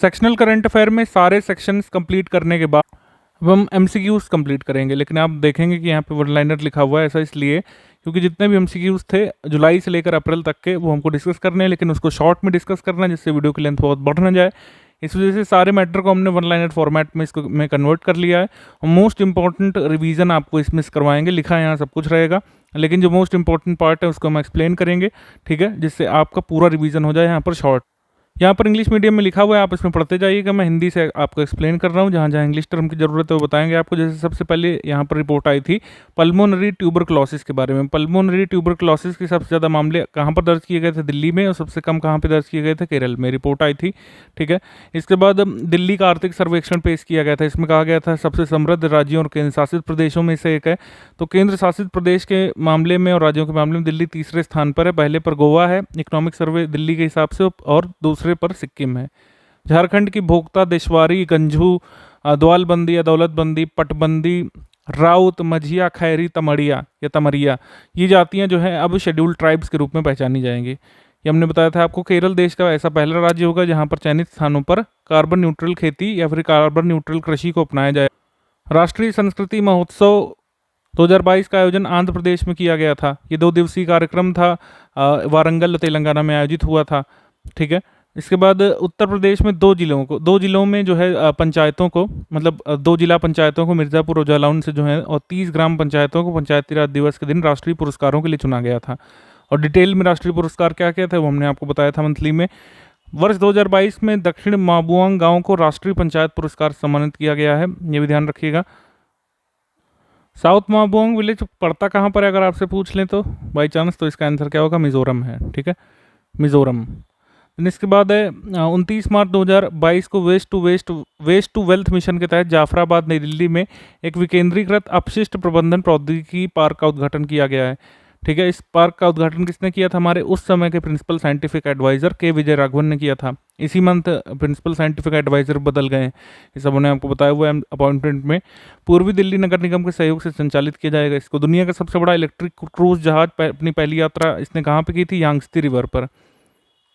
Sectional current affair में सारे sections complete करने के बाद अब हम एमसीक्यूज कंप्लीट करेंगे, लेकिन आप देखेंगे कि यहाँ पे वन लाइनर लिखा हुआ है। ऐसा इसलिए क्योंकि जितने भी एमसीक्यूज थे जुलाई से लेकर अप्रैल तक के, वो हमको डिस्कस करने हैं, लेकिन उसको शॉर्ट में डिस्कस करना है जिससे वीडियो की लेंथ बहुत बढ़ ना जाए। इस वजह से सारे मैटर को हमने वन लाइनर फॉर्मेट में इसको में कन्वर्ट कर लिया है। मोस्ट इंपॉर्टेंट रिवीजन आपको इसमें करवाएंगे, लिखा है यहाँ सब कुछ रहेगा, लेकिन जो मोस्ट इंपॉर्टेंट पार्ट है उसको हम एक्सप्लेन करेंगे, ठीक है, जिससे आपका पूरा रिवीजन हो जाए यहाँ पर शॉर्ट। यहाँ पर इंग्लिश मीडियम में लिखा हुआ है, आप इसमें पढ़ते जाइएगा। मैं हिंदी से आपको एक्सप्लेन कर रहा हूँ, जहाँ जहाँ इंग्लिश टर्म की जरूरत है वो बताएंगे आपको। जैसे सबसे पहले यहाँ पर रिपोर्ट आई थी पल्मोनरी ट्यूबरक्लोसिस के बारे में। पल्मोनरी ट्यूबरक्लोसिस के सबसे ज़्यादा मामले कहाँ पर दर्ज किए गए थे? दिल्ली में, और सबसे कम कहाँ पर दर्ज किए गए थे? केरल में। रिपोर्ट आई थी, ठीक है। इसके बाद दिल्ली का आर्थिक सर्वेक्षण पेश किया गया था। इसमें कहा गया था सबसे समृद्ध राज्यों और केंद्र शासित प्रदेशों में से एक है। तो केंद्र शासित प्रदेश के मामले में और राज्यों के मामले में दिल्ली तीसरे स्थान पर है। पहले पर गोवा है इकोनॉमिक सर्वे दिल्ली के हिसाब से, और दूसरे पर सिक्किम है। झारखंड की भोक्ता, देशवारी, गंझू, द्वालबंदी या दौलतबंदी, पटबंदी, राउत, मझिया, खैरी, तमड़िया या तमरिया, ये जातियां जो है अब शेड्यूल्ड ट्राइब्स के रूप में पहचानी जाएंगी। ये हमने बताया था आपको। केरल देश का ऐसा पहला राज्य होगा जहां पर चयनित स्थानों पर कार्बन न्यूट्रल खेती या फिर कार्बन न्यूट्रल कृषि को अपनाया जाए। राष्ट्रीय संस्कृति महोत्सव 2022 का आयोजन आंध्र प्रदेश में किया गया था। ये 2 दिवसीय कार्यक्रम था, वारंगल तेलंगाना में आयोजित हुआ था, ठीक है। इसके बाद उत्तर प्रदेश में 2 जिलों में जो है पंचायतों को, मतलब 2 जिला पंचायतों को, मिर्ज़ापुर और जालौन से जो है, और 30 ग्राम पंचायतों को पंचायती राज दिवस के दिन राष्ट्रीय पुरस्कारों के लिए चुना गया था। और डिटेल में राष्ट्रीय पुरस्कार क्या क्या थे वो हमने आपको बताया था मंथली में। वर्ष 2022 में दक्षिण माबुआंग गांव को राष्ट्रीय पंचायत पुरस्कार से सम्मानित किया गया है, ये भी ध्यान रखिएगा। साउथ माबुआंग विलेज पड़ता कहाँ पर है अगर आपसे पूछ लें तो बाई चांस, तो इसका आंसर क्या होगा? मिजोरम है, ठीक है, मिजोरम। इसके बाद है 29 मार्च 2022 को वेस्ट टू वेल्थ मिशन के तहत जाफराबाद नई दिल्ली में एक विकेंद्रीकृत अपशिष्ट प्रबंधन प्रौद्योगिकी पार्क का उद्घाटन किया गया है, ठीक है। इस पार्क का उद्घाटन किसने किया था? हमारे उस समय के प्रिंसिपल साइंटिफिक एडवाइजर के विजय राघवन ने किया था। इसी मंथ प्रिंसिपल साइंटिफिक एडवाइजर बदल गए हैं, ये सब उन्हें आपको बताया हुआ है अपॉइंटमेंट में। पूर्वी दिल्ली नगर निगम के सहयोग से संचालित किया जाएगा इसको। दुनिया का सबसे बड़ा इलेक्ट्रिक क्रूज जहाज अपनी पहली यात्रा इसने कहाँ पर की थी? यांगत्से रिवर पर।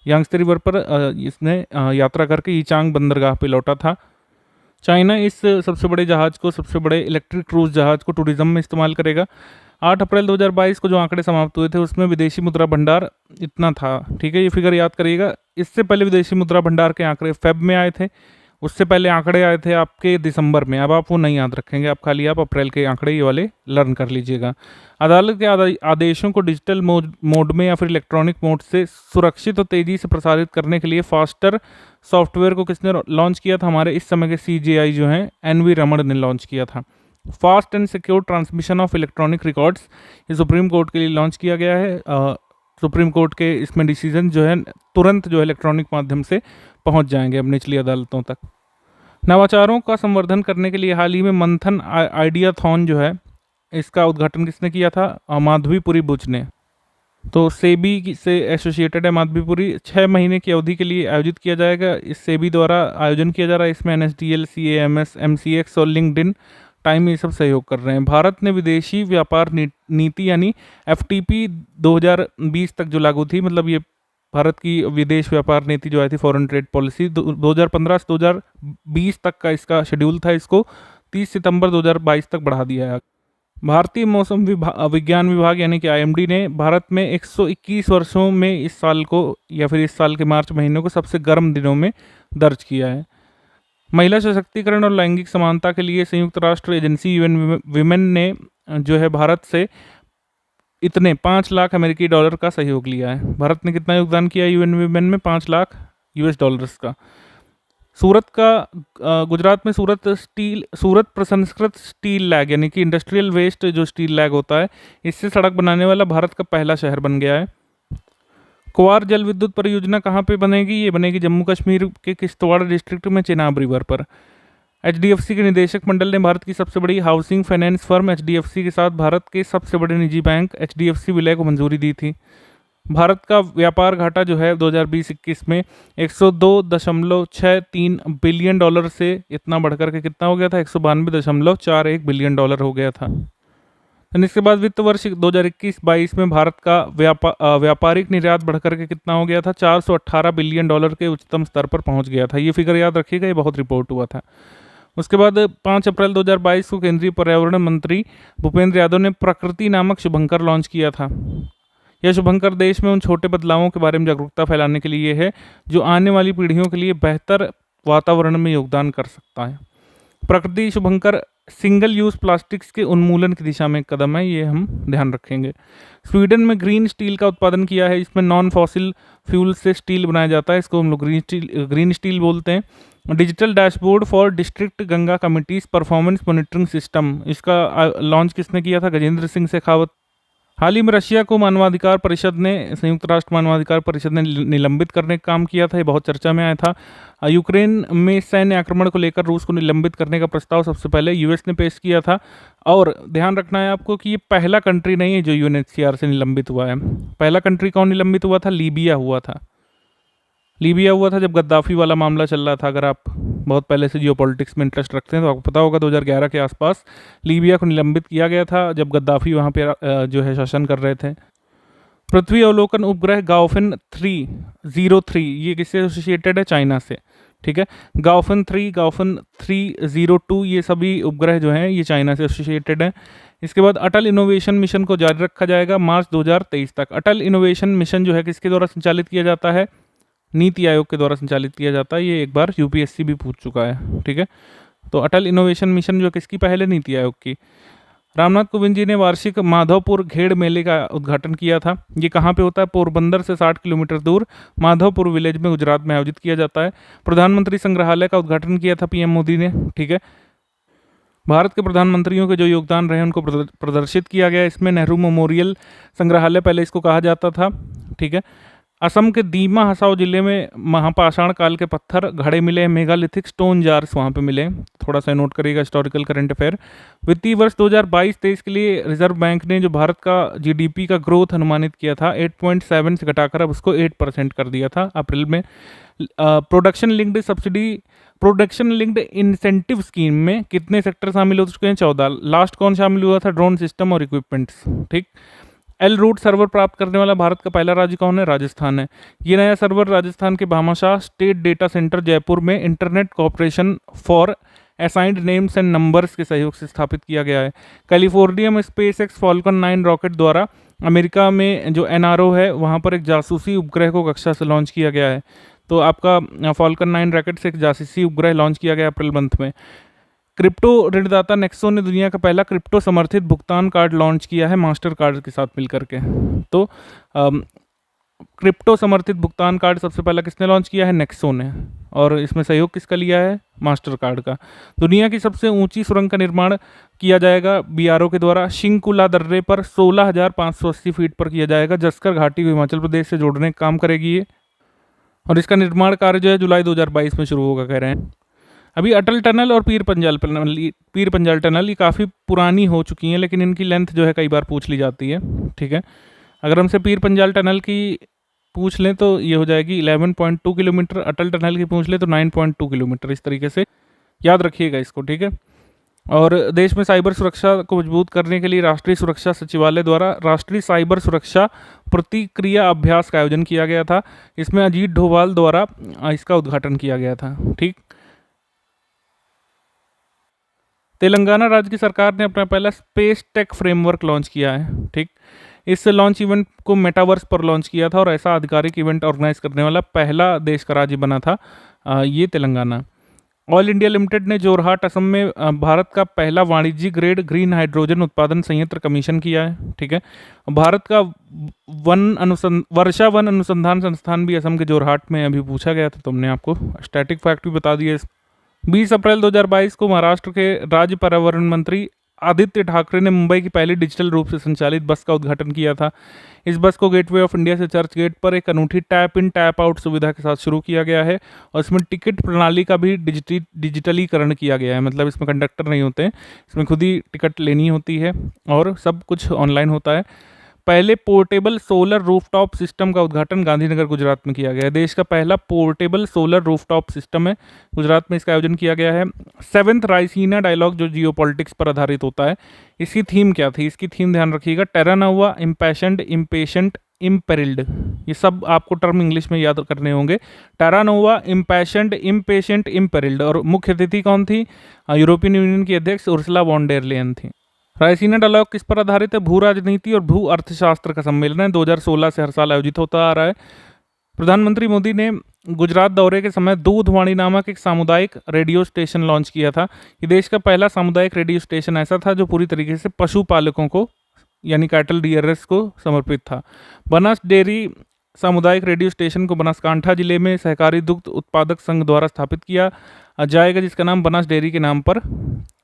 यांगत्से रिवर पर इसने यात्रा करके यीचांग बंदरगाह पे लौटा था। चाइना इस सबसे बड़े जहाज को, सबसे बड़े इलेक्ट्रिक क्रूज जहाज को टूरिज्म में इस्तेमाल करेगा। 8 अप्रैल 2022 को जो आंकड़े समाप्त हुए थे उसमें विदेशी मुद्रा भंडार इतना था, ठीक है, ये फिगर याद करिएगा। इससे पहले विदेशी मुद्रा भंडार के आंकड़े फेब में आए थे, उससे पहले आंकड़े आए थे आपके दिसंबर में। अब आप वो नहीं याद रखेंगे, आप खाली आप अप्रैल के आंकड़े ये वाले लर्न कर लीजिएगा। अदालत के आदेशों को डिजिटल मोड में या फिर इलेक्ट्रॉनिक मोड से सुरक्षित और तेज़ी से प्रसारित करने के लिए फास्टर सॉफ्टवेयर को किसने लॉन्च किया था? हमारे इस समय के CJI जो हैं NV रमण ने लॉन्च किया था। Fast and secure transmission of electronic records, ये सुप्रीम कोर्ट के लिए लॉन्च किया गया है। सुप्रीम कोर्ट के इसमें डिसीजन जो है तुरंत जो है इलेक्ट्रॉनिक माध्यम से पहुंच जाएंगे अब निचली अदालतों तक। नवाचारों का संवर्धन करने के लिए हाल ही में मंथन आइडियाथॉन जो है, इसका उद्घाटन किसने किया था? माधवीपुरी बुच ने। तो सेबी से एसोसिएटेड है माधवीपुरी। 6 महीने की अवधि के लिए आयोजित किया जाएगा। इस सेबी द्वारा आयोजन किया जा रहा है। इसमें NSDL, CAMS, MCX और लिंक्डइन टाइम ये सब सहयोग कर रहे हैं। भारत ने विदेशी व्यापार नीति यानी FTP 2020 तक जो लागू थी, मतलब ये भारत की विदेश व्यापार नीति जो आई थी, फॉरेन ट्रेड पॉलिसी, 2015 से 2020 तक का इसका शेड्यूल था। इसको 30 सितंबर 2022 तक बढ़ा दिया है। भारतीय मौसम विज्ञान विभाग यानी कि IMD ने भारत में 121 वर्षों में इस साल को, या फिर इस साल के मार्च महीने को सबसे गर्म दिनों में दर्ज किया है। महिला सशक्तिकरण और लैंगिक समानता के लिए संयुक्त राष्ट्र एजेंसी UN विमेन ने जो है भारत से इतने 5 लाख अमेरिकी डॉलर का सहयोग लिया है। भारत ने कितना योगदान किया UN विमेन में? 5 लाख US डॉलर्स का। सूरत का गुजरात में सूरत प्रसंस्कृत स्टील लैग यानी कि इंडस्ट्रियल वेस्ट जो स्टील लैग होता है, इससे सड़क बनाने वाला भारत का पहला शहर बन गया है। कुंवार जल विद्युत परियोजना कहाँ पे बनेगी? ये बनेगी जम्मू कश्मीर के किश्तवाड़ डिस्ट्रिक्ट में चेनाब रिवर पर। HDFC के निदेशक मंडल ने भारत की सबसे बड़ी हाउसिंग फाइनेंस फर्म HDFC के साथ भारत के सबसे बड़े निजी बैंक HDFC विलय को मंजूरी दी थी। भारत का व्यापार घाटा जो है 2020-21 में 102.63 बिलियन डॉलर से इतना बढ़कर के कितना हो गया था? 192.41 बिलियन डॉलर हो गया था। एंड इसके बाद वित्त वर्ष 2021-22 में भारत का व्यापारिक निर्यात बढ़कर के कितना हो गया था, 418 बिलियन डॉलर के उच्चतम स्तर पर पहुंच गया था। ये फिगर याद रखिएगा, ये बहुत रिपोर्ट हुआ था। उसके बाद 5 अप्रैल 2022 को केंद्रीय पर्यावरण मंत्री भूपेंद्र यादव ने प्रकृति नामक शुभंकर लॉन्च किया था। यह शुभंकर देश में उन छोटे बदलावों के बारे में जागरूकता फैलाने के लिए है जो आने वाली पीढ़ियों के लिए बेहतर वातावरण में योगदान कर सकता है। प्रकृति शुभंकर सिंगल यूज प्लास्टिक्स के उन्मूलन की दिशा में एक कदम है, ये हम ध्यान रखेंगे। स्वीडन में ग्रीन स्टील का उत्पादन किया है, इसमें नॉन फॉसिल फ्यूल से स्टील बनाया जाता है, इसको हम लोग ग्रीन स्टील बोलते हैं। Digital dashboard for district Ganga committees performance monitoring system, इसका लॉन्च किसने किया था, गजेंद्र सिंह शेखावत। हाल ही में रशिया को मानवाधिकार परिषद ने, संयुक्त राष्ट्र मानवाधिकार परिषद ने निलंबित करने का काम किया था, ये बहुत चर्चा में आया था। यूक्रेन में सैन्य आक्रमण को लेकर रूस को निलंबित करने का प्रस्ताव सबसे पहले यूएस ने पेश किया था। और ध्यान रखना है आपको कि ये पहला कंट्री नहीं है जो यूएनएचसीआर से निलंबित हुआ है। पहला कंट्री कौन निलंबित हुआ था, लीबिया हुआ था। लीबिया हुआ था जब गद्दाफी वाला मामला चल रहा था। अगर आप बहुत पहले से जियोपॉलिटिक्स में इंटरेस्ट रखते हैं तो आपको पता होगा 2011 के आसपास लीबिया को निलंबित किया गया था जब गद्दाफी वहाँ पे जो है शासन कर रहे थे। पृथ्वी अवलोकन उपग्रह गाओफिन 303 ये किससे एसोसिएटेड है, चाइना से। ठीक है, गाओफिन 3, गाओफिन 302 ये सभी उपग्रह जो हैं ये चाइना से एसोसिएटेड हैं। इसके बाद अटल इनोवेशन मिशन को जारी रखा जाएगा मार्च 2023 तक। अटल इनोवेशन मिशन जो है किसके द्वारा संचालित किया जाता है, नीति आयोग के द्वारा संचालित किया जाता है। ये एक बार यूपीएससी भी पूछ चुका है। ठीक है, तो अटल इनोवेशन मिशन जो किसकी पहले, नीति आयोग की। रामनाथ कोविंद जी ने वार्षिक माधवपुर घेड़ मेले का उद्घाटन किया था। ये कहाँ पे होता है, पोरबंदर से 60 किलोमीटर दूर माधवपुर विलेज में गुजरात में आयोजित किया जाता है। प्रधानमंत्री संग्रहालय का उद्घाटन किया था पीएम मोदी ने। ठीक है, भारत के प्रधानमंत्रियों के जो योगदान रहे उनको प्रदर्शित किया गया। इसमें नेहरू मेमोरियल संग्रहालय पहले इसको कहा जाता था। ठीक है, असम के दीमा हसाओ जिले में महापाषाण काल के पत्थर घड़े मिले, मेगालिथिक स्टोन जार्स वहाँ पे मिले। थोड़ा सा नोट करिएगा, हिस्टोरिकल करंट अफेयर। वित्तीय वर्ष 2022-23 के लिए रिजर्व बैंक ने जो भारत का जीडीपी का ग्रोथ अनुमानित किया था 8.7 से घटाकर अब उसको 8% कर दिया था अप्रैल में। प्रोडक्शन लिंक्ड इंसेंटिव स्कीम में कितने सेक्टर शामिल हो चुके हैं, 14। लास्ट कौन शामिल हुआ था, ड्रोन सिस्टम और इक्विपमेंट्स। ठीक, एल रूट सर्वर प्राप्त करने वाला भारत का पहला राज्य कौन है, राजस्थान है। ये नया सर्वर राजस्थान के Bhamashah state data centre Jaipur में internet corporation for assigned names and numbers के सहयोग से स्थापित किया गया है। कैलिफोर्निया में स्पेसएक्स फॉल्कन 9 रॉकेट द्वारा अमेरिका में जो एनआरओ है वहाँ पर एक जासूसी उपग्रह को कक्षा से लॉन्च किया गया है। तो आपका फॉल्कन 9 रॉकेट से एक जासूसी उपग्रह लॉन्च किया गया अप्रैल मंथ में। क्रिप्टो ऋणदाता नेक्सो ने दुनिया का पहला क्रिप्टो समर्थित भुगतान कार्ड लॉन्च किया है मास्टर कार्ड के साथ मिलकर के। तो क्रिप्टो समर्थित भुगतान कार्ड सबसे पहला किसने लॉन्च किया है, नेक्सो ने। और इसमें सहयोग किसका लिया है, मास्टर कार्ड का। दुनिया की सबसे ऊंची सुरंग का निर्माण किया जाएगा बीआरओ के द्वारा। शिंकुला दर्रे पर 16,580 फीट पर किया जाएगा। जस्कर घाटी को हिमाचल प्रदेश से जोड़ने का काम करेगी ये, और इसका निर्माण कार्य जो है जुलाई 2022 में शुरू होगा कह रहे हैं। अभी अटल टनल और पीर पंजाल टनल ये काफ़ी पुरानी हो चुकी हैं, लेकिन इनकी लेंथ जो है कई बार पूछ ली जाती है। ठीक है, अगर हमसे पीर पंजाल टनल की पूछ लें तो ये हो जाएगी 11.2 किलोमीटर, अटल टनल की पूछ लें तो 9.2 किलोमीटर। इस तरीके से याद रखिएगा इसको। ठीक है, और देश में साइबर सुरक्षा को मजबूत करने के लिए राष्ट्रीय सुरक्षा सचिवालय द्वारा राष्ट्रीय साइबर सुरक्षा प्रतिक्रिया अभ्यास का आयोजन किया गया था। इसमें अजीत डोभाल द्वारा इसका उद्घाटन किया गया था। ठीक, तेलंगाना राज्य की सरकार ने अपना पहला स्पेस टेक फ्रेमवर्क लॉन्च किया है। ठीक, इस लॉन्च इवेंट को मेटावर्स पर लॉन्च किया था और ऐसा आधिकारिक इवेंट ऑर्गेनाइज करने वाला पहला देश का राज्य बना था ये तेलंगाना। ऑयल इंडिया लिमिटेड ने जोरहाट असम में भारत का पहला वाणिज्यिक ग्रेड ग्रीन हाइड्रोजन उत्पादन संयंत्र कमीशन किया है। ठीक है, भारत का वर्षा वन अनुसंधान संस्थान भी असम के जोरहाट में अभी पूछा गया था, तुमने आपको स्टैटिक फैक्ट भी बता दिया। 20 अप्रैल 2022 को महाराष्ट्र के राज्य पर्यावरण मंत्री आदित्य ठाकरे ने मुंबई की पहली डिजिटल रूप से संचालित बस का उद्घाटन किया था। इस बस को गेटवे ऑफ इंडिया से चर्च गेट पर एक अनूठी टैप इन टैप आउट सुविधा के साथ शुरू किया गया है और इसमें टिकट प्रणाली का भी डिजिटलीकरण किया गया है। मतलब इसमें कंडक्टर नहीं होते हैं, इसमें खुद ही टिकट लेनी होती है और सब कुछ ऑनलाइन होता है। पहले पोर्टेबल सोलर रूफटॉप सिस्टम का उद्घाटन गांधीनगर गुजरात में किया गया है। देश का पहला पोर्टेबल सोलर रूफटॉप सिस्टम है, गुजरात में इसका आयोजन किया गया है। 7th रायसीना डायलॉग जो जियो पॉलिटिक्स पर आधारित होता है, इसकी थीम क्या थी? इसकी थीम ध्यान रखिएगा, टेरा नोवा, इम्पैशंड, इम्पेशेंट, इम्पेरिल्ड। ये सब आपको टर्म इंग्लिश में याद करने होंगे। टेरा नोवा, इम्पैशंड, इम्पेशेंट, इम्पेरिल्ड। और मुख्य अतिथि कौन थी? यूरोपियन यूनियन की अध्यक्ष उर्सुला वॉन डेर लेयन थी। रायसीना डायलॉग किस पर आधारित है? भू राजनीति और भू अर्थशास्त्र का सम्मेलन है, 2016 से हर साल आयोजित होता आ रहा है। प्रधानमंत्री मोदी ने गुजरात दौरे के समय दूधवाणी नामक एक सामुदायिक रेडियो स्टेशन लॉन्च किया था। ये देश का पहला सामुदायिक रेडियो स्टेशन ऐसा था जो पूरी तरीके से पशुपालकों को यानी कैटल डीयरर्स को समर्पित था। बनास डेयरी सामुदायिक रेडियो स्टेशन को बनासकांठा जिले में सहकारी दुग्ध उत्पादक संघ द्वारा स्थापित किया जाएगा, जिसका नाम बनास डेयरी के नाम पर,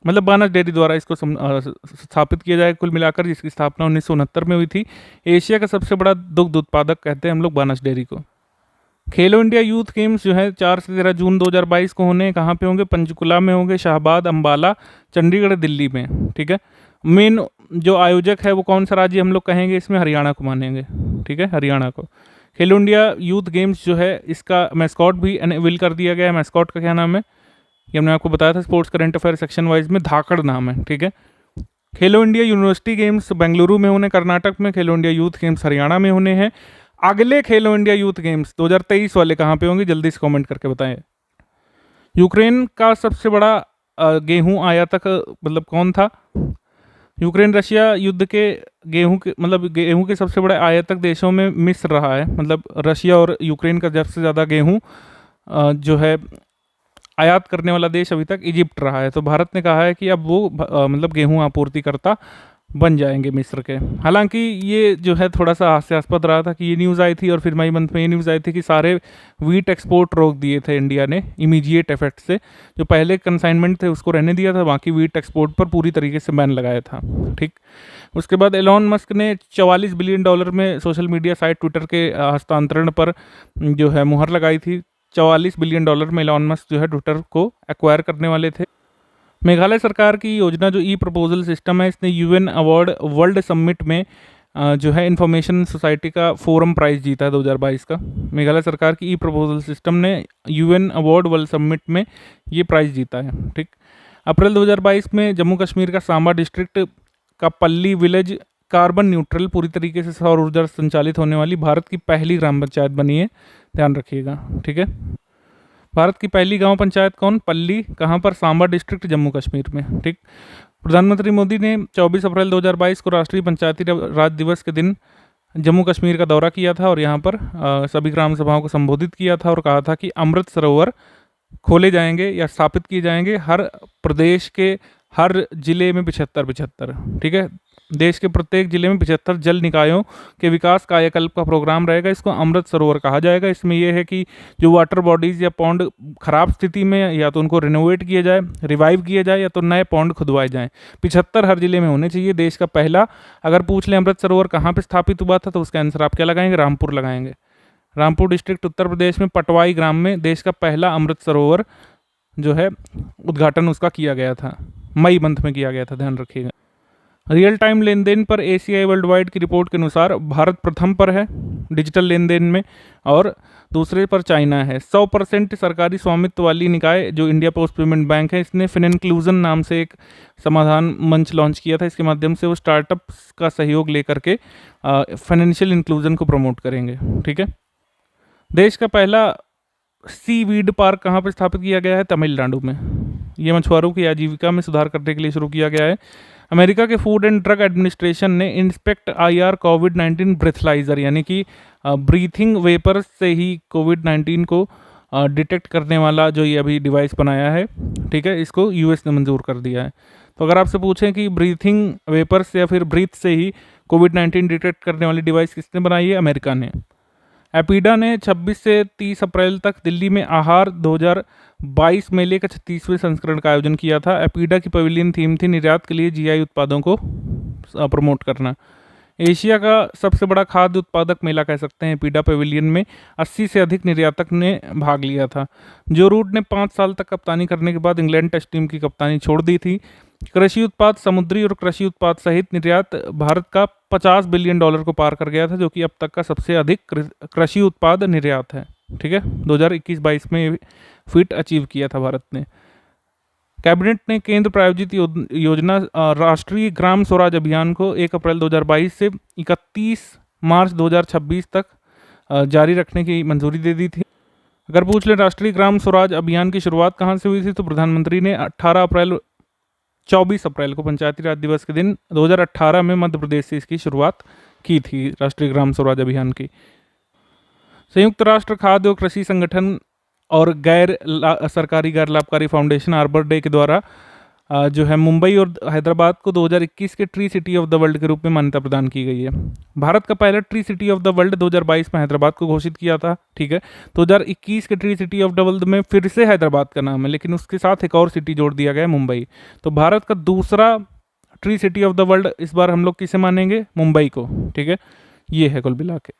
मतलब बनास डेयरी द्वारा इसको स्थापित किया जाएगा कुल मिलाकर, जिसकी स्थापना 1969 में हुई थी। एशिया का सबसे बड़ा दुग्ध उत्पादक कहते हैं हम लोग बनास डेयरी को। खेलो इंडिया यूथ गेम्स जो है 4 से 13 जून 2022 को होने, कहाँ पे होंगे? पंचकुला में होंगे, शाहबाद, अंबाला, चंडीगढ़, दिल्ली में। ठीक है, मेन जो आयोजक है वो कौन सा राज्य हम लोग कहेंगे इसमें? हरियाणा को मानेंगे। ठीक है, हरियाणा को। खेलो इंडिया यूथ गेम्स जो है इसका मैस्कॉट भी अनवील कर दिया गया है। मैस्कॉट का क्या नाम है? ये हमने आपको बताया था sports current affair section wise में, धाकड़ नाम है। ठीक है, खेलो इंडिया यूनिवर्सिटी गेम्स बेंगलुरु में होने कर्नाटक में, खेलो इंडिया यूथ गेम्स हरियाणा में होने हैं। अगले खेलो इंडिया यूथ गेम्स 2023 वाले कहाँ पे होंगे? जल्दी से कमेंट करके बताएं। यूक्रेन का सबसे बड़ा गेहूं आयातक मतलब कौन था? यूक्रेन रशिया युद्ध के गेहूं के सबसे बड़े आयातक देशों में मिस्र रहा है। मतलब रशिया और यूक्रेन का सबसे ज़्यादा गेहूं जो है आयात करने वाला देश अभी तक इजिप्ट रहा है। तो भारत ने कहा है कि अब वो मतलब गेहूं आपूर्तिकर्ता बन जाएंगे मिस्र के। हालांकि ये जो है थोड़ा सा हास्यास्पद रहा था कि ये न्यूज़ आई थी और फिर मई मंथ में ये न्यूज़ आई थी कि सारे वीट एक्सपोर्ट रोक दिए थे इंडिया ने इमीडिएट इफेक्ट से। जो पहले कंसाइनमेंट थे उसको रहने दिया था, बाकी वीट एक्सपोर्ट पर पूरी तरीके से बैन लगाया था। ठीक, उसके बाद एलॉन मस्क ने $44 बिलियन में सोशल मीडिया साइट ट्विटर के हस्तांतरण पर जो है मुहर लगाई थी। $44 बिलियन में एलॉन मस्क जो है ट्विटर को एक्वायर करने वाले थे। मेघालय सरकार की योजना जो ई प्रपोजल सिस्टम है, इसने यूएन अवार्ड वर्ल्ड समिट में जो है इंफॉर्मेशन सोसाइटी का फोरम प्राइज जीता है 2022 का। मेघालय सरकार की ई प्रपोजल सिस्टम ने यूएन अवार्ड वर्ल्ड समिट में ये प्राइज जीता है। ठीक, अप्रैल 2022 में जम्मू कश्मीर का सांबा डिस्ट्रिक्ट का पल्ली विलेज कार्बन न्यूट्रल पूरी तरीके से सौर ऊर्जा संचालित होने वाली भारत की पहली ग्राम पंचायत बनी है, ध्यान रखिएगा। ठीक है, भारत की पहली गांव पंचायत कौन? पल्ली, कहाँ पर? सांबा डिस्ट्रिक्ट, जम्मू कश्मीर में। ठीक, प्रधानमंत्री मोदी ने 24 अप्रैल 2022 को राष्ट्रीय पंचायती राज दिवस के दिन जम्मू कश्मीर का दौरा किया था और यहाँ पर सभी ग्राम सभाओं को संबोधित किया था और कहा था कि अमृत सरोवर खोले जाएंगे या स्थापित किए जाएंगे हर प्रदेश के हर जिले में 75। ठीक है, देश के प्रत्येक जिले में 75 जल निकायों के विकास कायाकल्प का प्रोग्राम रहेगा। इसको अमृत सरोवर कहा जाएगा। इसमें यह है कि जो वाटर बॉडीज़ या पौंड खराब स्थिति में या तो उनको रिनोवेट किया जाए, रिवाइव किया जाए, या तो नए पौंड खुदवाए जाएं। 75 हर जिले में होने चाहिए। देश का पहला, अगर पूछ लें अमृत सरोवर कहाँ पर स्थापित हुआ था तो उसका आंसर आप क्या लगाएंगे? रामपुर लगाएंगे। रामपुर डिस्ट्रिक्ट उत्तर प्रदेश में पटवाई ग्राम में देश का पहला अमृत सरोवर जो है उद्घाटन उसका किया गया था, मई मंथ में किया गया था, ध्यान रखिएगा। रियल टाइम लेन देन पर एसीआई वर्ल्ड वाइड की रिपोर्ट के अनुसार भारत प्रथम पर है डिजिटल लेन देन में और दूसरे पर चाइना है। 100% सरकारी स्वामित्व वाली निकाय जो इंडिया पोस्ट पेमेंट बैंक है, इसने फिनइंक्लूजन नाम से एक समाधान मंच लॉन्च किया था। इसके माध्यम से वो स्टार्टअप्स का सहयोग लेकर के फाइनेंशियल इंक्लूजन को प्रमोट करेंगे। ठीक है, देश का पहला सी वीड पार्क कहाँ पर स्थापित किया गया है? तमिलनाडु में। ये मछुआरों की आजीविका में सुधार करने के लिए शुरू किया गया है। अमेरिका के फूड एंड ड्रग एडमिनिस्ट्रेशन ने इंस्पेक्ट IR कोविड-19 ब्रेथलाइजर यानी कि ब्रीथिंग वेपर से ही कोविड-19 को डिटेक्ट करने वाला जो ये अभी डिवाइस बनाया है, ठीक है, इसको US ने मंजूर कर दिया है। तो अगर आपसे पूछें कि ब्रीथिंग वेपर से या फिर ब्रीथ से ही कोविड-19 डिटेक्ट करने वाली डिवाइस किसने बनाई है? अमेरिका ने। एपीडा ने 26 से 30 अप्रैल तक दिल्ली में आहार 2022 मेले का 36वें संस्करण का आयोजन किया था। एपीडा की पवेलियन थीम थी निर्यात के लिए GI उत्पादों को प्रमोट करना। एशिया का सबसे बड़ा खाद्य उत्पादक मेला कह सकते हैं पीडा पेविलियन में 80 से अधिक निर्यातक ने भाग लिया था। जो रूट ने 5 साल तक कप्तानी करने के बाद इंग्लैंड टेस्ट टीम की कप्तानी छोड़ दी थी। कृषि उत्पाद, समुद्री और कृषि उत्पाद सहित निर्यात भारत का $50 बिलियन को पार कर गया था, जो कि अब तक का सबसे अधिक कृषि उत्पाद निर्यात है। ठीक है, 2021-22 में फीट अचीव किया था भारत ने। कैबिनेट ने केंद्र प्रायोजित योजना राष्ट्रीय ग्राम स्वराज अभियान को 1 अप्रैल 2022 से 31 मार्च 2026 तक जारी रखने की मंजूरी दे दी थी। अगर पूछ लें राष्ट्रीय ग्राम स्वराज अभियान की शुरुआत कहाँ से हुई थी, तो प्रधानमंत्री ने 24 अप्रैल को पंचायती राज दिवस के दिन 2018 में मध्य प्रदेश से इसकी शुरुआत की थी, राष्ट्रीय ग्राम स्वराज अभियान की। संयुक्त राष्ट्र खाद्य और कृषि संगठन और सरकारी गैर लाभकारी फाउंडेशन आर्बर डे के द्वारा जो है मुंबई और हैदराबाद को 2021 के tree city of the world के रूप में मान्यता प्रदान की गई है। भारत का पहला tree city of the world 2022 में हैदराबाद को घोषित किया था। ठीक है, 2021 के tree city of the world में फिर से हैदराबाद का नाम है, लेकिन उसके साथ एक और सिटी जोड़ दिया गया है, मुंबई। तो भारत का दूसरा tree city of the world इस बार हम लोग किसे मानेंगे? मुंबई को। ठीक है, ये है कुल मिला के।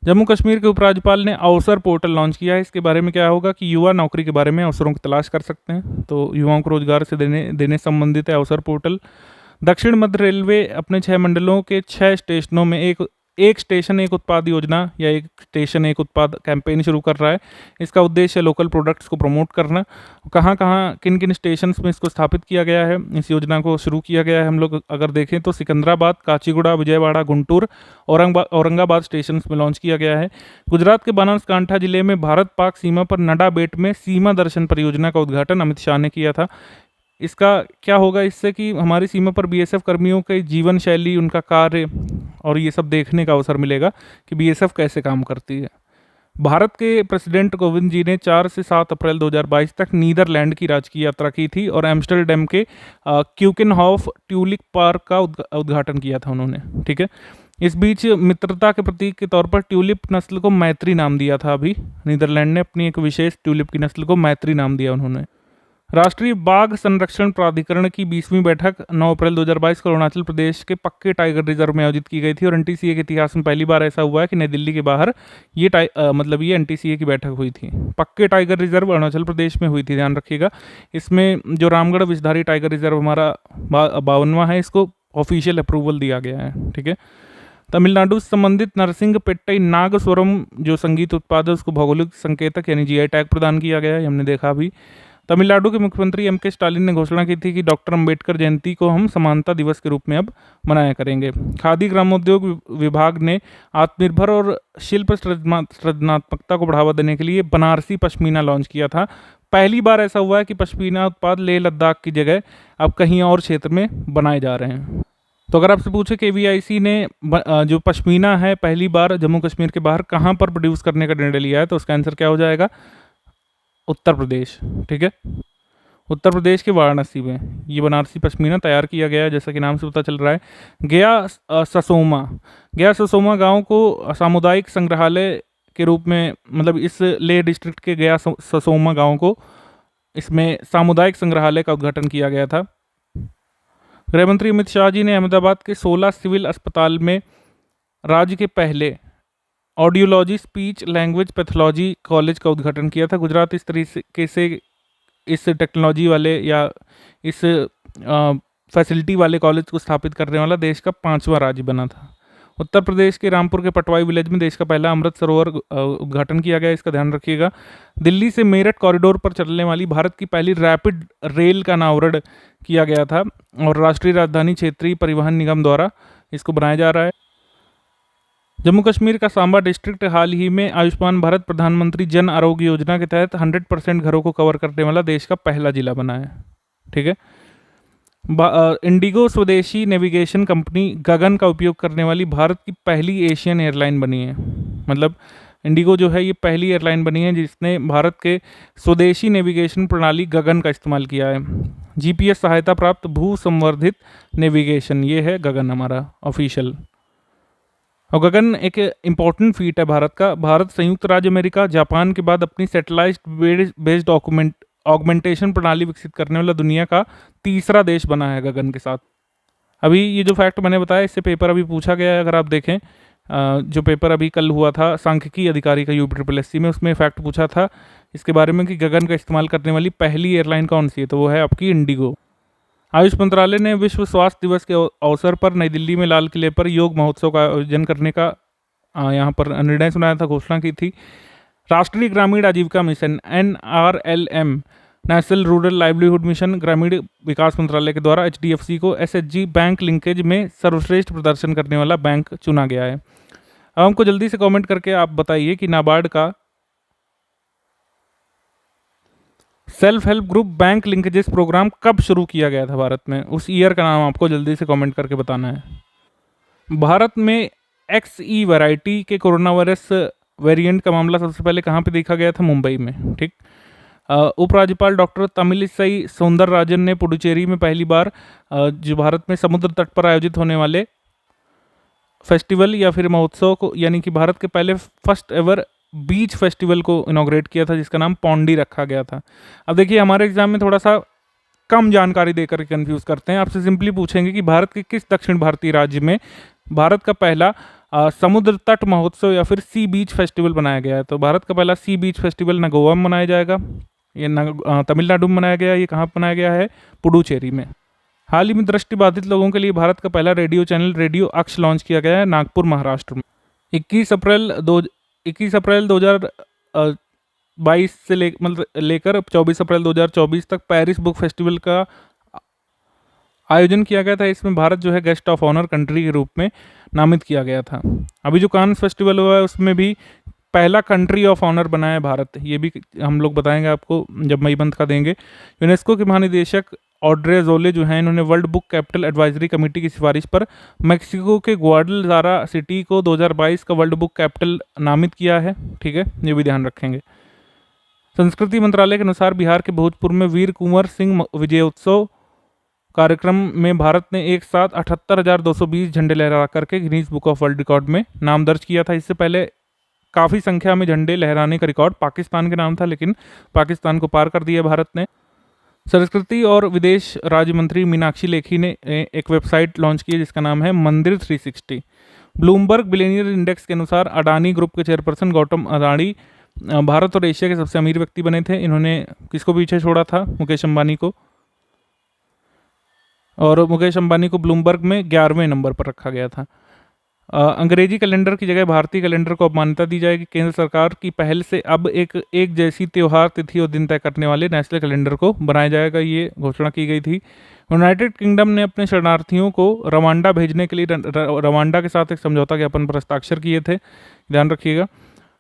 जम्मू कश्मीर के उपराज्यपाल ने अवसर पोर्टल लॉन्च किया है। इसके बारे में क्या होगा कि युवा नौकरी के बारे में अवसरों की तलाश कर सकते हैं, तो युवाओं को रोजगार से देने संबंधित है अवसर पोर्टल। दक्षिण मध्य रेलवे अपने 6 मंडलों के 6 स्टेशनों में एक स्टेशन एक उत्पाद योजना या एक स्टेशन एक उत्पाद कैंपेन शुरू कर रहा है। इसका उद्देश्य लोकल प्रोडक्ट्स को प्रमोट करना। कहाँ कहाँ किन किन स्टेशंस में इसको स्थापित किया गया है, इस योजना को शुरू किया गया है, हम लोग अगर देखें तो सिकंदराबाद, काचीगुड़ा, विजयवाड़ा, गुंटूर, औरंगाबाद स्टेशन में लॉन्च किया गया है। गुजरात के बनासकांठा जिले में भारत पाक सीमा पर नडा बेट में सीमा दर्शन परियोजना का उद्घाटन अमित शाह ने किया था। इसका क्या होगा इससे कि हमारी सीमा पर बीएसएफ कर्मियों के जीवन शैली, उनका कार्य और ये सब देखने का अवसर मिलेगा कि बीएसएफ कैसे काम करती है। भारत के प्रेसिडेंट कोविंद जी ने 4 से 7 अप्रैल 2022 तक नीदरलैंड की राजकीय यात्रा की थी और एम्स्टर्डम के क्यूकेनहॉफ ट्यूलिप पार्क का उद्घाटन किया था उन्होंने। ठीक है, इस बीच मित्रता के प्रतीक के तौर पर ट्यूलिप नस्ल को मैत्री नाम दिया था। अभी नीदरलैंड ने अपनी एक विशेष ट्यूलिप की नस्ल को मैत्री नाम दिया उन्होंने। राष्ट्रीय बाघ संरक्षण प्राधिकरण की 20वीं बैठक 9 अप्रैल 2022 को अरुणाचल प्रदेश के पक्के टाइगर रिजर्व में आयोजित की गई थी और एनटीसीए के इतिहास में पहली बार ऐसा हुआ है कि नई दिल्ली के बाहर ये एनटीसीए की बैठक हुई थी। पक्के टाइगर रिजर्व अरुणाचल प्रदेश में हुई थी, ध्यान रखिएगा। इसमें जो रामगढ़ विषधारी टाइगर रिजर्व हमारा 52वां है, इसको ऑफिशियल अप्रूवल दिया गया है। ठीक है, तमिलनाडु से संबंधित नरसिंह पेट्टई नागस्वरम जो संगीत उत्पाद है उसको भौगोलिक संकेतक यानी जीआई टैग प्रदान किया गया है, हमने देखा अभी। तमिलनाडु के मुख्यमंत्री एम के स्टालिन ने घोषणा की थी कि डॉक्टर अंबेडकर जयंती को हम समानता दिवस के रूप में अब मनाया करेंगे। खादी ग्रामोद्योग विभाग ने आत्मनिर्भर और शिल्प सृजनात्मकता को बढ़ावा देने के लिए बनारसी पश्मीना लॉन्च किया था। पहली बार ऐसा हुआ है कि पश्मीना उत्पाद लेह लद्दाख की जगह अब कहीं और क्षेत्र में बनाए जा रहे हैं। तो अगर आपसे पूछे केवीआईसी ने जो पश्मीना है पहली बार जम्मू कश्मीर के बाहर कहाँ पर प्रोड्यूस करने का निर्णय लिया है, तो उसका आंसर क्या हो जाएगा? उत्तर प्रदेश। ठीक है, उत्तर प्रदेश के वाराणसी में ये बनारसी पश्मीना तैयार किया गया है, जैसा कि नाम से पता चल रहा है। गया ससोमा गांव को सामुदायिक संग्रहालय के रूप में, मतलब इस लेह डिस्ट्रिक्ट के गया ससोमा गांव को इसमें सामुदायिक संग्रहालय का उद्घाटन किया गया था। गृहमंत्री अमित शाह जी ने अहमदाबाद के 16 सिविल अस्पताल में राज्य के पहले audiology speech language pathology college का उद्घाटन किया था। गुजरात इस तरीके से इस टेक्नोलॉजी वाले या इस फैसिलिटी वाले कॉलेज को स्थापित करने वाला देश का 5वां राज्य बना था। उत्तर प्रदेश के रामपुर के पटवाई विलेज में देश का पहला अमृत सरोवर उद्घाटन किया गया, इसका ध्यान रखिएगा। दिल्ली से मेरठ कॉरिडोर पर चलने वाली भारत की पहली रैपिड रेल का अनावरण किया गया था और राष्ट्रीय राजधानी क्षेत्रीय परिवहन निगम द्वारा इसको बनाया जा रहा है। जम्मू कश्मीर का सांबा डिस्ट्रिक्ट हाल ही में आयुष्मान भारत प्रधानमंत्री जन आरोग्य योजना के तहत 100% घरों को कवर करने वाला देश का पहला जिला बना है। ठीक है, इंडिगो स्वदेशी नेविगेशन कंपनी गगन का उपयोग करने वाली भारत की पहली एशियन एयरलाइन बनी है। मतलब इंडिगो जो है ये पहली एयरलाइन बनी है जिसने भारत के स्वदेशी नेविगेशन प्रणाली गगन का इस्तेमाल किया है। जीपीएस सहायता प्राप्त भू संवर्धित नेविगेशन, ये है गगन हमारा ऑफिशियल। और गगन एक इम्पॉर्टेंट फीट है भारत का। भारत संयुक्त राज्य अमेरिका जापान के बाद अपनी सैटेलाइट बेस्ड ऑगमेंटेशन प्रणाली विकसित करने वाला दुनिया का तीसरा देश बना है गगन के साथ। अभी ये जो फैक्ट मैंने बताया इससे पेपर अभी पूछा गया है। अगर आप देखें जो पेपर अभी कल हुआ था सांख्यिकी अधिकारी का UPSSC में, उसमें फैक्ट पूछा था इसके बारे में कि गगन का इस्तेमाल करने वाली पहली एयरलाइन कौन सी है, तो वो है आपकी इंडिगो। आयुष मंत्रालय ने विश्व स्वास्थ्य दिवस के अवसर पर नई दिल्ली में लाल किले पर योग महोत्सव का आयोजन करने का यहाँ पर निर्णय सुनाया था, घोषणा की थी। राष्ट्रीय ग्रामीण आजीविका mission NRLM, national rural livelihood mission, ग्रामीण विकास मंत्रालय के द्वारा HDFC को SHG बैंक लिंकेज में सर्वश्रेष्ठ प्रदर्शन करने वाला बैंक चुना गया है। अब हमको जल्दी से कमेंट करके आप बताइए कि नाबार्ड का self help group bank linkages programme कब शुरू किया गया था भारत में, उस ईयर का नाम आपको जल्दी से कमेंट करके बताना है। भारत में XE वैरायटी के कोरोना वायरस वेरिएंट का मामला सबसे पहले कहाँ पे देखा गया था, मुंबई में। ठीक। उपराज्यपाल डॉक्टर तमिलिसाई सौंदरराजन ने पुडुचेरी में पहली बार जो भारत में समुद्र तट पर आयोजित होने वाले फेस्टिवल या फिर महोत्सव को, यानी कि भारत के पहले फर्स्ट एवर बीच फेस्टिवल को इनॉग्रेट किया था, जिसका नाम पौंडी रखा गया था। अब देखिए हमारे एग्जाम में थोड़ा सा कम जानकारी देकर कंफ्यूज करते हैं। आपसे सिंपली पूछेंगे कि भारत के किस दक्षिण भारतीय राज्य में भारत का पहला समुद्र तट महोत्सव या फिर सी बीच फेस्टिवल बनाया गया है। तो भारत का पहला सी बीच फेस्टिवल न गोवा में मनाया जाएगा, ये न तमिलनाडु में मनाया गया, ये कहाँ पर मनाया गया है, पुडुचेरी में। हाल ही में दृष्टिबाधित लोगों के लिए भारत का पहला रेडियो चैनल रेडियो अक्ष लॉन्च किया गया है नागपुर, महाराष्ट्र में। 21 अप्रैल 2022 से लेकर 24 अप्रैल 2024 तक पेरिस बुक फेस्टिवल का आयोजन किया गया था। इसमें भारत जो है गेस्ट ऑफ ऑनर कंट्री के रूप में नामित किया गया था। अभी जो कांस फेस्टिवल हुआ है उसमें भी पहला कंट्री ऑफ ऑनर बना है भारत, ये भी हम लोग बताएंगे आपको जब मई मंथ का देंगे। यूनेस्को के महानिदेशक ऑड्रे अज़ोले जो हैं, इन्होंने world book capital advisory committee की सिफारिश पर मेक्सिको के ग्वाडलजारा सिटी को 2022 का वर्ल्ड बुक कैपिटल नामित किया है। ठीक है, ये भी ध्यान रखेंगे। संस्कृति मंत्रालय के अनुसार बिहार के भोजपुर में वीर कुंवर सिंह विजयोत्सव कार्यक्रम में भारत ने एक साथ 78,220 झंडे लहरा करके Guinness book of world record में नाम दर्ज किया था। इससे पहले काफ़ी संख्या में झंडे लहराने का रिकॉर्ड पाकिस्तान के नाम था, लेकिन पाकिस्तान को पार कर दिया भारत ने। संस्कृति और विदेश राज्य मंत्री मीनाक्षी लेखी ने एक वेबसाइट लॉन्च की है जिसका नाम है मंदिर 360। ब्लूमबर्ग बिलियनियर इंडेक्स के अनुसार अडानी ग्रुप के चेयरपर्सन गौतम अडानी भारत और एशिया के सबसे अमीर व्यक्ति बने थे। इन्होंने किसको पीछे छोड़ा था, मुकेश अंबानी को, और मुकेश अंबानी को ब्लूमबर्ग में 11वें नंबर पर रखा गया था। अंग्रेजी कैलेंडर की जगह भारतीय कैलेंडर को अब मान्यता दी जाएगी। केंद्र सरकार की पहल से अब एक जैसी त्यौहार तिथि और दिन तय करने वाले नेशनल कैलेंडर को बनाया जाएगा, ये घोषणा की गई थी। यूनाइटेड किंगडम ने अपने शरणार्थियों को रवांडा भेजने के लिए रवांडा के साथ एक समझौता ज्ञापन पर हस्ताक्षर किए थे, ध्यान रखिएगा।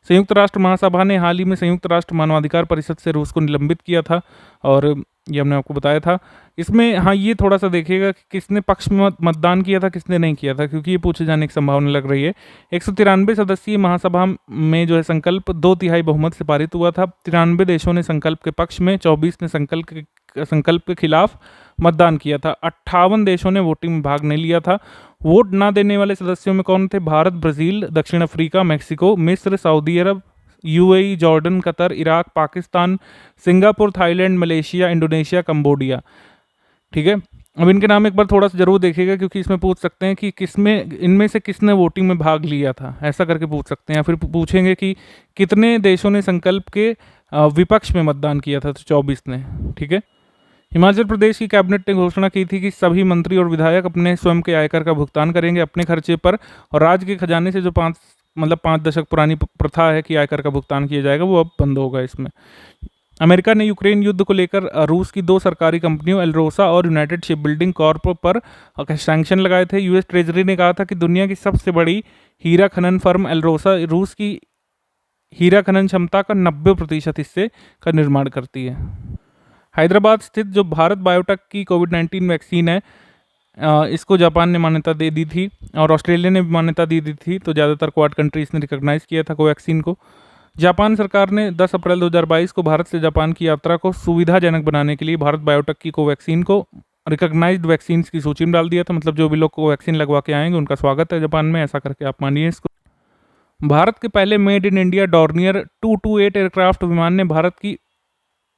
संयुक्त राष्ट्र महासभा ने हाल ही में संयुक्त राष्ट्र मानवाधिकार परिषद से रूस को निलंबित किया था, और ये हमने आपको बताया था। इसमें हाँ ये थोड़ा सा देखिएगा कि किसने पक्ष में मतदान किया था, किसने नहीं किया था, क्योंकि ये पूछे जाने की संभावना लग रही है। 193 सदस्यीय महासभा में जो है संकल्प 2/3 बहुमत से पारित हुआ था। 93 देशों ने संकल्प के पक्ष में, 24 ने संकल्प के खिलाफ मतदान किया था। 58 देशों ने वोटिंग में भाग नहीं लिया था। वोट ना देने वाले सदस्यों में कौन थे? भारत, ब्राज़ील, दक्षिण अफ्रीका, मैक्सिको, मिस्र, सऊदी अरब, UAE, Jordan, Qatar, Iraq, Pakistan, Singapore, Thailand, Malaysia, Indonesia, Cambodia. ठीक है, अब इनके नाम एक बार थोड़ा सा जरूर देखिएगा, क्योंकि इसमें पूछ सकते हैं कि इनमें से किसने वोटिंग में भाग लिया था, ऐसा करके पूछ सकते हैं। या फिर पूछेंगे कि कितने देशों ने संकल्प के विपक्ष में मतदान किया था, तो 24 ने। ठीक है, हिमाचल प्रदेश की कैबिनेट ने घोषणा की थी कि सभी मंत्री और विधायक अपने स्वयं के आयकर का भुगतान करेंगे अपने खर्चे पर, और राज्य के खजाने से जो 5 दशक पुरानी प्रथा है कि आयकर का भुगतान किया जाएगा, वो अब बंद होगा इसमें। अमेरिका ने यूक्रेन युद्ध को लेकर रूस की 2 सरकारी कंपनियों एल्रोसा और यूनाइटेड शिप बिल्डिंग कॉर्प पर सैंक्शन लगाए थे। US ट्रेजरी ने कहा था कि दुनिया की सबसे बड़ी हीरा खनन फर्म एल्रोसा रूस की हीरा खनन क्षमता का 90% हिस्से का निर्माण करती है। हैदराबाद स्थित जो भारत बायोटेक की कोविड-19 वैक्सीन है, इसको जापान ने मान्यता दे दी थी, और ऑस्ट्रेलिया ने भी मान्यता दे दी थी। तो ज़्यादातर क्वाड कंट्रीज ने रिकॉग्नाइज किया था कोवैक्सीन को। जापान सरकार ने 10 अप्रैल 2022 को भारत से जापान की यात्रा को सुविधाजनक बनाने के लिए भारत बायोटेक की कोवैक्सीन को रिकॉग्नाइज्ड वैक्सीन की सूची में डाल दिया था। मतलब जो भी लोग कोवैक्सीन लगवा के आएंगे उनका स्वागत है जापान में, ऐसा करके आप मानिए इसको। भारत के पहले made in India Dornier 228 aircraft विमान ने भारत की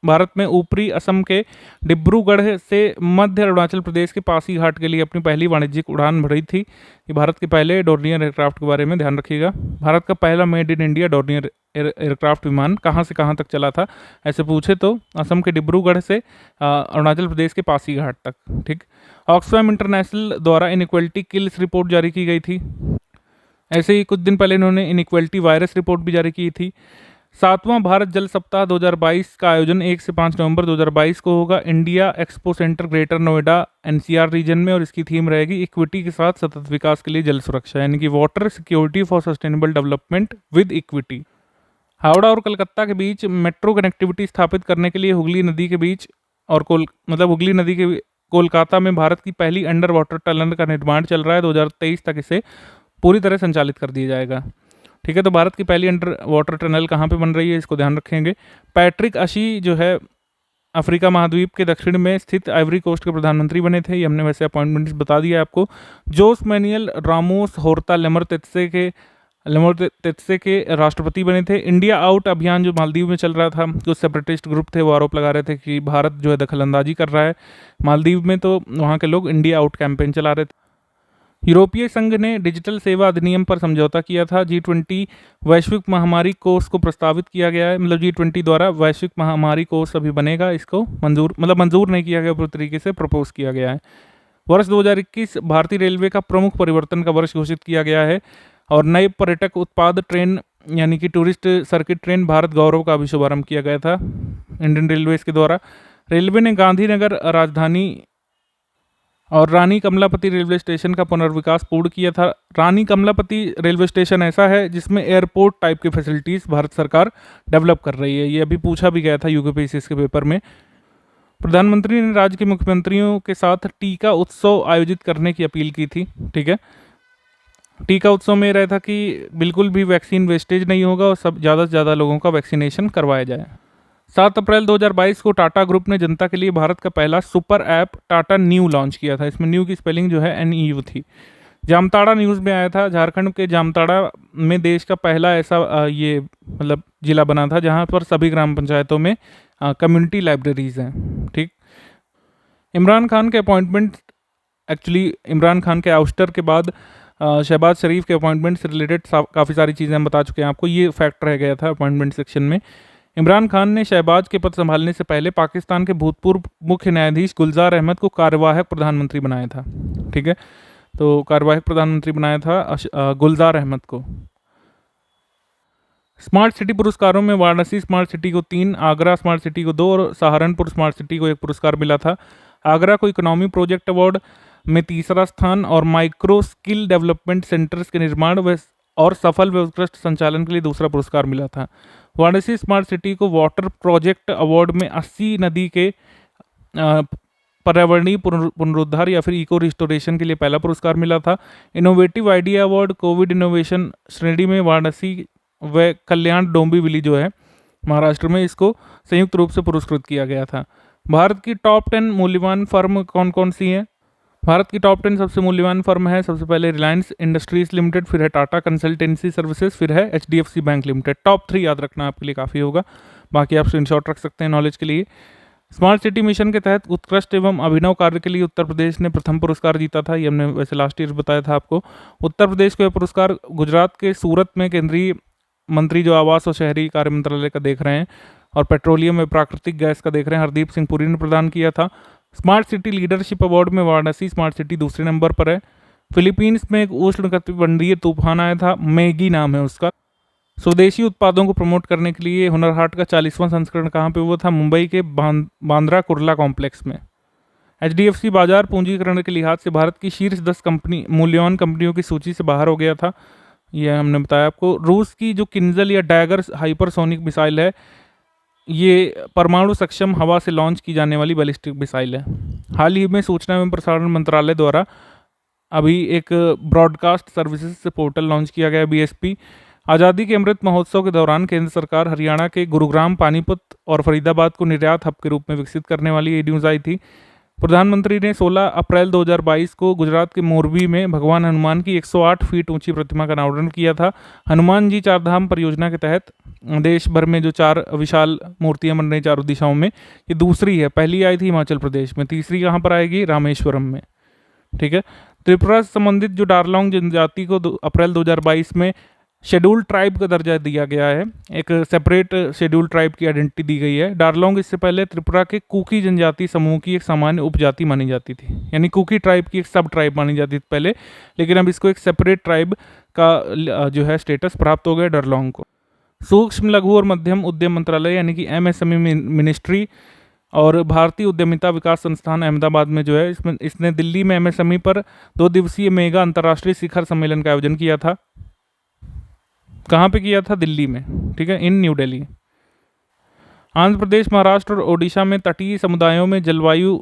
भारत में ऊपरी असम के डिब्रूगढ़ से मध्य अरुणाचल प्रदेश के पासीघाट के लिए अपनी पहली वाणिज्यिक उड़ान भरी थी। ये भारत के पहले डोर्नियर एयरक्राफ्ट के बारे में ध्यान रखिएगा। भारत का पहला made in India Dornier aircraft विमान कहाँ से कहाँ तक चला था, ऐसे पूछे तो असम के डिब्रूगढ़ से अरुणाचल प्रदेश के पासीघाट तक। ठीक। ऑक्सफैम इंटरनेशनल द्वारा इनइक्वलिटी किल्स रिपोर्ट जारी की गई थी। ऐसे ही कुछ दिन पहले इन्होंने इनइक्वलिटी वायरस रिपोर्ट भी जारी की थी। 7वां भारत जल सप्ताह 2022 का आयोजन 1 से 5 नवंबर 2022 को होगा India expo centre greater Noida NCR region में, और इसकी थीम रहेगी इक्विटी के साथ सतत विकास के लिए जल सुरक्षा, यानी कि water security for sustainable development with equity. Howrah और कलकत्ता के बीच मेट्रो कनेक्टिविटी स्थापित करने के लिए हुगली नदी के बीच और हुगली नदी के कोलकाता में भारत की पहली अंडर वाटर टनल का निर्माण चल रहा है। 2023 तक इसे पूरी तरह संचालित कर दिया जाएगा। ठीक है, तो भारत की पहली अंडर वाटर टनल कहाँ पे बन रही है, इसको ध्यान रखेंगे। पैट्रिक अशी जो है अफ्रीका महाद्वीप के दक्षिण में स्थित आइवरी कोस्ट के प्रधानमंत्री बने थे। ये हमने वैसे अपॉइंटमेंट्स बता दिया आपको। जोस मैनुएल रामोस होर्ता लेमोर-तेत्से के राष्ट्रपति बने थे। इंडिया आउट अभियान जो मालदीव में चल रहा था, जो सेपरेटिस्ट ग्रुप थे वो आरोप लगा रहे थे कि भारत जो है दखलंदाजी कर रहा है मालदीव में, तो वहाँ के लोग इंडिया आउट कैंपेन चला रहे थे। यूरोपीय संघ ने डिजिटल सेवा अधिनियम पर समझौता किया था। G20 वैश्विक महामारी कोष को प्रस्तावित किया गया है, मतलब G20 द्वारा वैश्विक महामारी कोष अभी बनेगा, इसको मंजूर नहीं किया गया, पूरी तरीके से प्रपोज किया गया है। वर्ष 2021 भारतीय रेलवे का प्रमुख परिवर्तन का वर्ष घोषित किया गया है, और नए पर्यटक उत्पाद ट्रेन यानी कि टूरिस्ट सर्किट ट्रेन भारत गौरव का भी शुभारंभ किया गया था इंडियन रेलवेज के द्वारा। रेलवे ने गांधीनगर राजधानी और रानी कमलापति रेलवे स्टेशन का पुनर्विकास पूर्ण किया था। रानी कमलापति रेलवे स्टेशन ऐसा है जिसमें एयरपोर्ट टाइप की फैसिलिटीज़ भारत सरकार डेवलप कर रही है। ये अभी पूछा भी गया था यूपीएससी के पेपर में। प्रधानमंत्री ने राज्य के मुख्यमंत्रियों के साथ टीका उत्सव आयोजित करने की अपील की थी। ठीक है, टीका उत्सव में रहा था कि बिल्कुल भी वैक्सीन वेस्टेज नहीं होगा और सब ज़्यादा से ज़्यादा लोगों का वैक्सीनेशन करवाया जाए। 7 अप्रैल 2022 को टाटा ग्रुप ने जनता के लिए भारत का पहला super app Tata new launch किया था। इसमें न्यू की स्पेलिंग जो है NEU थी। जामताड़ा न्यूज़ में आया था, झारखंड के जामताड़ा में देश का पहला ऐसा ये मतलब जिला बना था जहां पर सभी ग्राम पंचायतों में कम्युनिटी लाइब्रेरीज हैं। ठीक। इमरान खान के अपॉइंटमेंट, एक्चुअली इमरान खान के आउस्टर के बाद शहबाज शरीफ के अपॉइंटमेंट से रिलेटेड काफ़ी सारी चीज़ें हम बता चुके हैं आपको। ये फैक्ट रह गया था अपॉइंटमेंट सेक्शन में। इमरान खान ने शहबाज के पद संभालने से पहले पाकिस्तान के भूतपूर्व मुख्य न्यायाधीश गुलजार अहमद को कार्यवाहक प्रधानमंत्री बनाया था। ठीक है, तो कार्यवाहक प्रधानमंत्री बनाया था गुलजार अहमद को। स्मार्ट सिटी पुरस्कारों में वाराणसी स्मार्ट सिटी को 3, आगरा स्मार्ट सिटी को 2 और सहारनपुर स्मार्ट सिटी को 1 पुरस्कार मिला था। आगरा को इकोनॉमी प्रोजेक्ट अवार्ड में 3रा स्थान और माइक्रो स्किल डेवलपमेंट सेंटर्स के निर्माण और सफल व उत्कृष्ट संचालन के लिए 2रा पुरस्कार मिला था। वाराणसी स्मार्ट सिटी को वाटर प्रोजेक्ट अवार्ड में 80 नदी के पर्यावरणीय पुनरुद्धार या फिर इको रिस्टोरेशन के लिए पहला पुरस्कार मिला था। Innovative idea award Covid innovation श्रेणी में वाराणसी व कल्याण डोंबिवली जो है महाराष्ट्र में, इसको संयुक्त रूप से पुरस्कृत किया गया था। भारत की टॉप 10 मूल्यवान फर्म कौन कौन सी हैं? भारत की टॉप 10 सबसे मूल्यवान फर्म है, सबसे पहले रिलायंस इंडस्ट्रीज लिमिटेड, फिर है टाटा कंसल्टेंसी सर्विसेज, फिर है HDFC बैंक लिमिटेड। टॉप 3 याद रखना आपके लिए काफ़ी होगा, बाकी आप स्क्रीनशॉट रख सकते हैं नॉलेज के लिए। स्मार्ट सिटी मिशन के तहत उत्कृष्ट एवं अभिनव कार्य के लिए उत्तर प्रदेश ने प्रथम पुरस्कार जीता था। ये हमने वैसे लास्ट ईयर बताया था आपको। उत्तर प्रदेश को यह पुरस्कार गुजरात के सूरत में केंद्रीय मंत्री जो आवास और शहरी कार्य मंत्रालय का देख रहे हैं और पेट्रोलियम में प्राकृतिक गैस का देख रहे हैं, हरदीप सिंह पुरी ने प्रदान किया था। स्मार्ट सिटी लीडरशिप अवार्ड में वाराणसी स्मार्ट सिटी दूसरे नंबर पर है। फिलीपींस में एक उष्णकटिबंधीय तूफान आया था, मैगी नाम है उसका। स्वदेशी उत्पादों को प्रमोट करने के लिए हुनर हाट का 40वां संस्करण कहाँ पे हुआ था? मुंबई के बांद्रा कुर्ला कॉम्प्लेक्स में। HDFC बाजार पूंजीकरण के लिहाज से भारत की शीर्ष 10 मूल्यवान कंपनियों की सूची से बाहर हो गया था, यह हमने बताया आपको। रूस की जो किंजल या डैगर हाइपरसोनिक मिसाइल है, ये परमाणु सक्षम हवा से लॉन्च की जाने वाली बैलिस्टिक मिसाइल है। हाल ही में सूचना एवं प्रसारण मंत्रालय द्वारा अभी एक ब्रॉडकास्ट सर्विसेज से पोर्टल लॉन्च किया गया BSP। आज़ादी के अमृत महोत्सव के दौरान केंद्र सरकार हरियाणा के गुरुग्राम, पानीपत और फरीदाबाद को निर्यात हब के रूप में विकसित करने वाली ये न्यूज़ आई थी। प्रधानमंत्री ने 16 अप्रैल 2022 को गुजरात के मोरबी में भगवान हनुमान की 108 फीट ऊंची प्रतिमा का अनावरण किया था। हनुमान जी चार धाम परियोजना के तहत देश भर में जो 4 विशाल मूर्तियां बन रही चारों दिशाओं में, ये दूसरी है। पहली आई थी हिमाचल प्रदेश में, तीसरी कहाँ पर आएगी? रामेश्वरम में। ठीक है। त्रिपुरा से संबंधित जो डारलोंग जनजाति को अप्रैल 2022 में शेड्यूल्ड ट्राइब का दर्जा दिया गया है, एक सेपरेट शेड्यूल्ड ट्राइब की आइडेंटिटी दी गई है। डारलोंग इससे पहले त्रिपुरा के कुकी जनजाति समूह की एक सामान्य उपजाति मानी जाती थी, यानी कुकी ट्राइब की एक सब ट्राइब मानी जाती थी पहले, लेकिन अब इसको एक सेपरेट ट्राइब का जो है स्टेटस प्राप्त हो गया डारलोंग को। सूक्ष्म लघु और मध्यम उद्यम मंत्रालय यानी कि एमएसएमई मिनिस्ट्री और भारतीय उद्यमिता विकास संस्थान अहमदाबाद में जो है इसने दिल्ली में एमएसएमई पर 2 दिवसीय मेगा अंतर्राष्ट्रीय शिखर सम्मेलन का आयोजन किया था। कहाँ पे किया था? दिल्ली में। ठीक है, इन न्यू दिल्ली। आंध्र प्रदेश, महाराष्ट्र और ओडिशा में तटीय समुदायों में जलवायु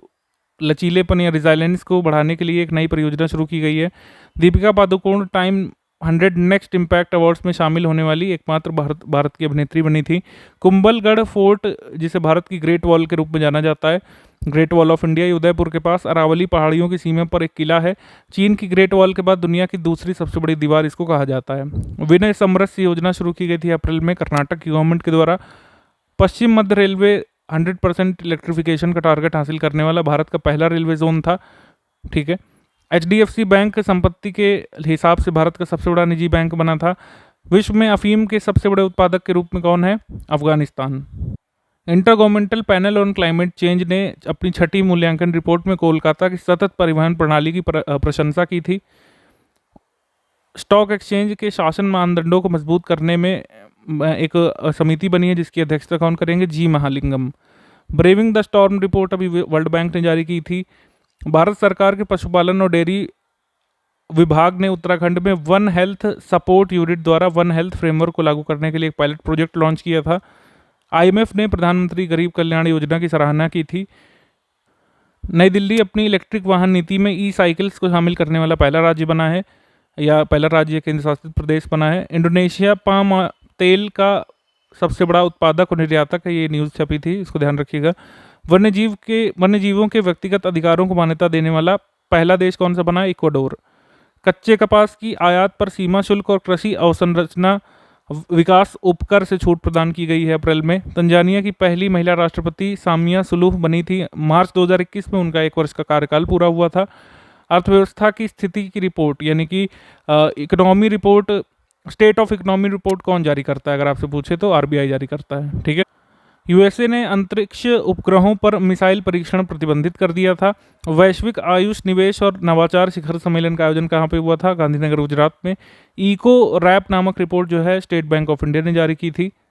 लचीलेपन या रिजाइलेंस को बढ़ाने के लिए एक नई परियोजना शुरू की गई है। Deepika Padukone time 100 next impact awards में शामिल होने वाली एकमात्र भारत की अभिनेत्री बनी थी। कुंभलगढ़ फोर्ट, जिसे भारत की ग्रेट वॉल के रूप में जाना जाता है, great wall of India, Udaipur के पास अरावली पहाड़ियों की सीमा पर एक किला है। चीन की ग्रेट वॉल के बाद दुनिया की दूसरी सबसे बड़ी दीवार इसको कहा जाता है। विनय समरस योजना शुरू की गई थी अप्रैल में कर्नाटक की गवर्नमेंट के द्वारा। पश्चिम मध्य रेलवे 100% इलेक्ट्रिफिकेशन का टारगेट हासिल करने वाला भारत का पहला रेलवे जोन था। ठीक है। HDFC बैंक संपत्ति के हिसाब से भारत का सबसे बड़ा निजी बैंक बना था। विश्व में अफीम के सबसे बड़े उत्पादक के रूप में कौन है? Afghanistan. Inter governmental panel on climate change ने अपनी 6ठी मूल्यांकन रिपोर्ट में कोलकाता की सतत परिवहन प्रणाली की प्रशंसा की थी। स्टॉक एक्सचेंज के शासन मानदंडों को मजबूत करने में एक समिति बनी है जिसकी अध्यक्षता कौन करेंगे? G Mahalingam. Braving the storm report अभी वर्ल्ड बैंक ने जारी की थी। भारत सरकार के पशुपालन और डेयरी विभाग ने उत्तराखंड में वन हेल्थ सपोर्ट यूनिट द्वारा वन हेल्थ फ्रेमवर्क को लागू करने के लिए एक पायलट प्रोजेक्ट लॉन्च किया था। IMF ने प्रधानमंत्री गरीब कल्याण योजना की सराहना की थी। नई दिल्ली अपनी इलेक्ट्रिक वाहन नीति में ई-साइकिल्स को शामिल करने वाला पहला राज्य बना है, या पहला राज्य केंद्र शासित प्रदेश बना है। इंडोनेशिया पाम तेल का सबसे बड़ा उत्पादक और निर्यातक है, ये न्यूज़ छपी थी, इसको ध्यान रखिएगा। वन्यजीवों के व्यक्तिगत अधिकारों को मान्यता देने वाला पहला देश कौन सा बना? इक्वाडोर। कच्चे कपास की आयात पर सीमा शुल्क और कृषि अवसंरचना विकास उपकर से छूट प्रदान की गई है अप्रैल में। तंजानिया की पहली महिला राष्ट्रपति सामिया सुलूह बनी थी। मार्च 2021 में उनका 1 वर्ष का कार्यकाल पूरा हुआ था। अर्थव्यवस्था की स्थिति की रिपोर्ट यानी कि economy report, state of economy report कौन जारी करता है? अगर आपसे पूछे तो RBI जारी करता है। ठीक है। USA ने अंतरिक्ष उपग्रहों पर मिसाइल परीक्षण प्रतिबंधित कर दिया था। वैश्विक आयुष निवेश और नवाचार शिखर सम्मेलन का आयोजन कहाँ पे हुआ था? गांधीनगर, गुजरात में। इको रैप नामक रिपोर्ट जो है स्टेट बैंक ऑफ इंडिया ने जारी की थी।